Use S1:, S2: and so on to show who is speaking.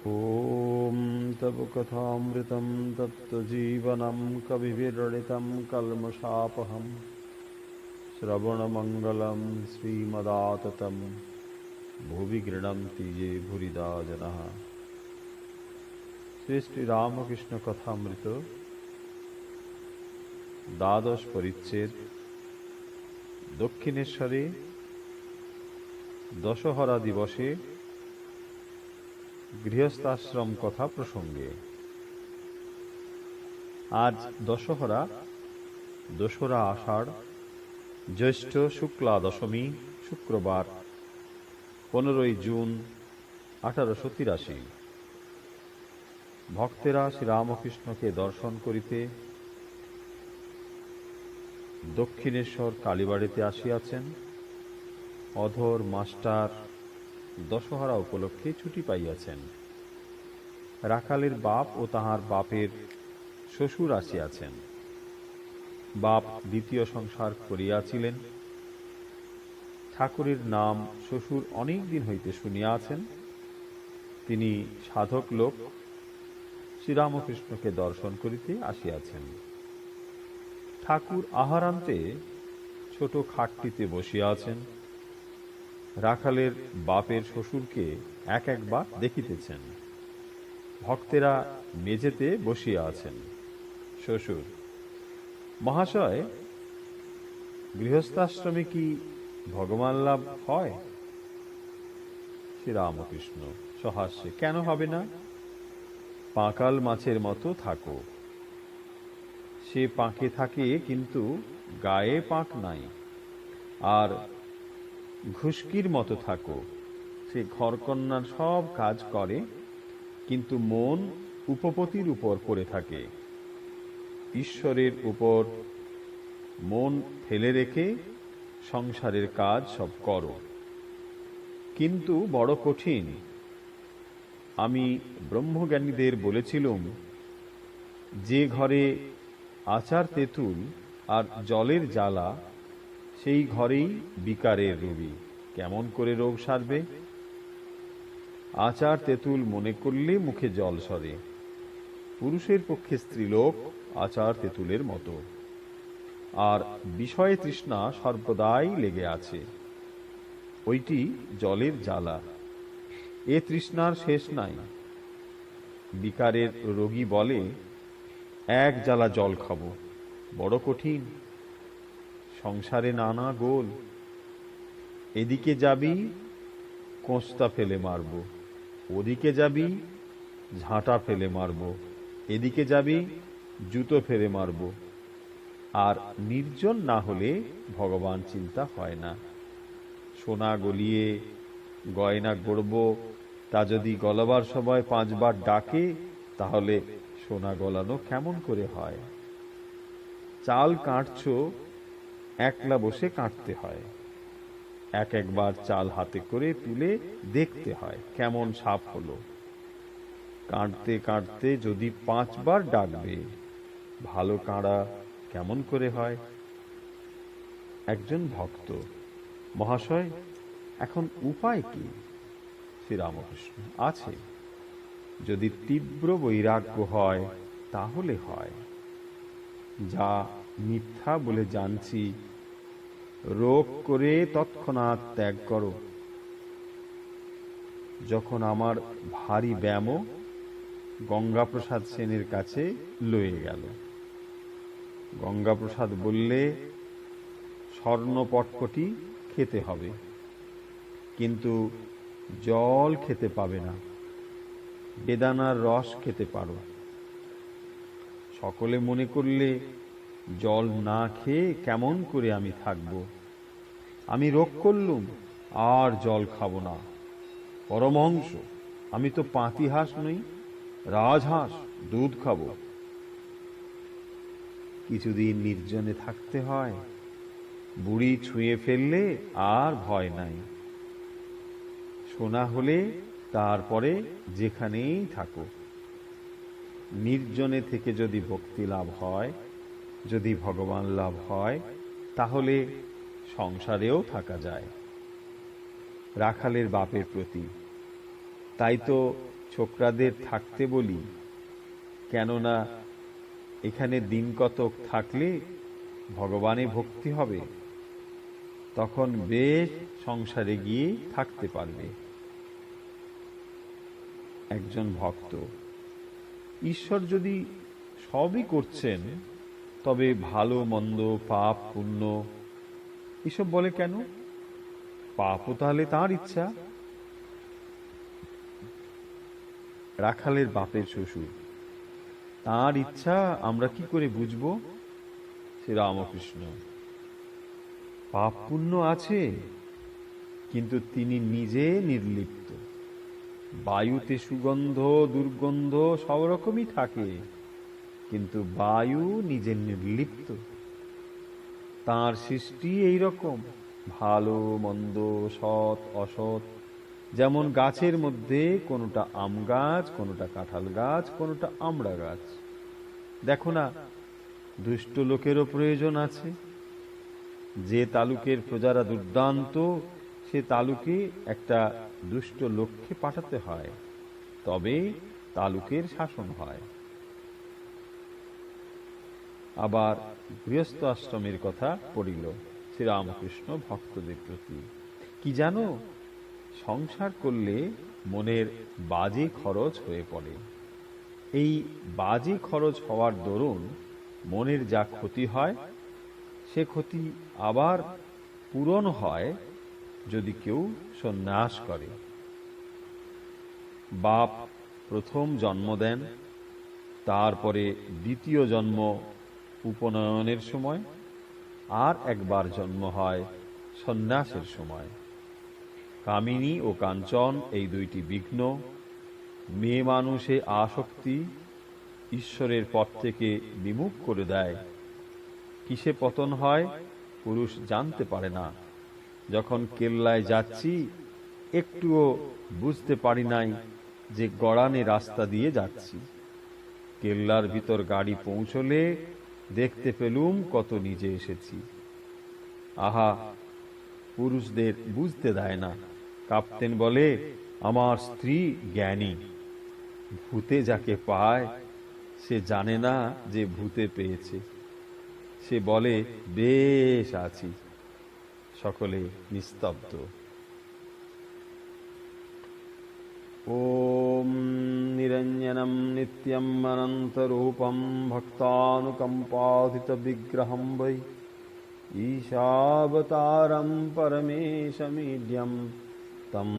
S1: ॐ तव कथामृतं तप्तजीवनं कविभिरडितं कल्मषापहं श्रवणमङ्गलं श्रीमदाततं भुवि गृह्णन्ति ये भूरिदा जनाः। श्री श्री रामकृष्ण कथामृत द्वादश परिच्छेद दक्षिणेश्वरे दशहरा दिवसे गृहस्थाश्रम कथा प्रसंगे। आज दशहरा दोसरा आषाढ़ ज्येष्ठ शुक्ला दशमी शुक्रवार 15 जून 1883। भक्तेरा श्रीरामकृष्ण के दर्शन करिते दक्षिणेश्वर कालीबाड़ीते आसियाছেন। अधर मास्टार दशहरा उपलक्षे छुटी पाइयाছেন। राखालेर बाप ओ ताहार बापेर शशुर आसियाছেন। बाप द्वितीय संसार करियाছিলেন। ठाकुरेर नाम शशुर अनेक दिन हईते शुनियाছেন। तिनी साधक लोक श्रीरामकृष्ण के दर्शन करिते आसियाছেন। ठाकुर आहारान्ते छोटो खाटटिते बसियाছেন। राखालेर बापेर शशुरके एक एक बार देखितेছেন। भक्तेरा मेझेते बसिया आছেন। शशुर महाशय, गृहस्थाश्रमे कि भगवान लाभ हय? श्रीरामकृष्ण सहास्ये केन हबे ना? पाकाल माछेर मतो थाको। से पाके थाके किन्तु गाये पाक नाई। आर घुष्किर मतो थाको। से घरकन्नार सब काज करे किन्तु मन उपपतिर उपर पड़े थाके। ईश्वरेर उपर मन फेले रेखे संसारेर काज सब करो, किन्तु बड़ कठिन। आमी ब्रह्मज्ञानीदेर बोलेछिलुम जे घरे आचार तेतुल और जलेर जाला सेई घरेई बिकारेर रोगी। केमन करे रोग सारबे? आचार तेतुल मने करले मुखे जल सरे। पुरुषेर पक्षे स्त्रीलोक आचार तेतुलेर मतो। और विषय तृष्णा सर्वदाई लेगे आछे। ओइटी जलेर जाला। ए तृष्णार शेष नाई। बिकारेर रोगी बोले एक जाला जल खाबो, बड़ कठिन। संसारे नाना गोल। एदिके जाबी कोस्ता फेले मारबो, ओदिके जाबी झाँटा फेले मारबो, एदिके जाबी जूतो फेले मारबो। आर निर्जन ना होले भगवान चिंता हय ना। सोना गलिए गयना गड़बो, ता जदि गलाबार समय 5 बार डाके ताहले सोना गलानो केमन करे हय? चाल काटछो एकला बसे काटते हय। एक एक बार चाल हाथे करे तुले देखते हय केमन साफ हलो। काटते काटते जदि 5 बार डाकबे भालो काड़ा केमन करे हय? एकजन भक्त, महाशय एखन उपाय कि? श्रीरामकृष्ण आछे। यदि तीव्र वैराग्य हय ताहले हय। जा मिथ्या बोले जानछि रोग करे तत्क्षणात् त्याग करो। जखन आमार भारी ब्याम गंगाप्रसाद सेनेर काछे लये गेल। गंगाप्रसाद बोलले स्वर्ण पटपटी खेते हबे, किन्तु जल खेते पाबे ना। बेदानार रस खेते पारो। सकले मने करले जल ना खेये केमन करे आमी थाकबो? आमी रोग करलुम आर जल खाबो ना। परमहंस आमी तो पाती हाঁস नई, राजहाঁস, दूध खाबो। किछुदिन निर्जने थाकते हय। बुड़ी छुঁয়ে फेलले आर भय नाई। सोना होले तारपरे जेखानेई थाको। निर्जने थेके यदि भक्ति लाभ हय, यदि भगवान लाभ हय, ताहले संसारेও থাকা যায়। রাখালের বাপের প্রতি তাই তো ছোকরাদের থাকতে বলি, কেননা এখানে দিন কতক থাকলে ভগবানে ভক্তি হবে, তখন বেশ সংসারে গিয়ে থাকতে পারবে। একজন ভক্ত, ঈশ্বর যদি সবই করছেন, তবে ভালো মন্দ পাপ পুণ্য এসব বলে কেন? পাপও তাহলে তাঁর ইচ্ছা। রাখালের বাপের শ্বশুর, তাঁর ইচ্ছা আমরা কি করে বুঝব? শ্রীরামকৃষ্ণ, পাপ পুণ্য আছে, কিন্তু তিনি নিজে নির্লিপ্ত। বায়ুতে সুগন্ধ দুর্গন্ধ সব রকমই থাকে, কিন্তু বায়ু নিজে নির্লিপ্ত। তাঁর সৃষ্টি এই রকম, ভালো মন্দ সৎ অসৎ, যেমন গাছের মধ্যে কোনোটা আম গাছ, কোনোটা কাঁঠাল গাছ, কোনোটা আমড়া গাছ। দেখো না, দুষ্ট লোকেরও প্রয়োজন আছে। যে তালুকের প্রজারা দুর্দান্ত, সে তালুকে একটা দুষ্ট লোককে পাঠাতে হয়, তবে তালুকের শাসন হয়। আবার গৃহস্থ আশ্রমের কথা পড়িল শ্রীরামকৃষ্ণ ভক্তদের প্রতি। কি জানো, সংসার করলে মনের বাজে খরচ হয়ে পড়ে। এই বাজে খরচ হওয়ার দরুন মনের যা ক্ষতি হয়, সে ক্ষতি আবার পূরণ হয় যদি কেউ সন্ন্যাস করে। বাপ প্রথম জন্ম দেন, তারপরে দ্বিতীয় জন্ম উপনয়নের সময়, আর একবার জন্ম হয় সন্ন্যাসের সময়। কামিনী ও কাঞ্চন এই দুইটি বিঘ্ন, মেয়ে মানুষে আসক্তি ঈশ্বরের পথ থেকে বিমুখ করে দেয়। কিসে পতন হয় পুরুষ জানতে পারে না। যখন কেল্লায় যাচ্ছি, একটুও বুঝতে পারি নাই যে গড়ানে রাস্তা দিয়ে যাচ্ছি। কেল্লার ভিতর গাড়ি পৌঁছলে দেখতে পেলুম কত নিজে এসেছি। আহা, পুরুষদের বুঝতে দেয় না। কাপ্তেন বলে, আমার স্ত্রী জ্ঞানী। ভূতে যাকে পায় সে জানে না যে ভূতে পেয়েছে। সে বলে, বেশ আছি। সকলে নিস্তব্ধ। ওম নিরঞ্জনম নিত্যম অনন্তরূপম ভক্তানুকম্পাধিত বিগ্রহম বৈ ঈশাবতারম পরমেশমীড্যম তম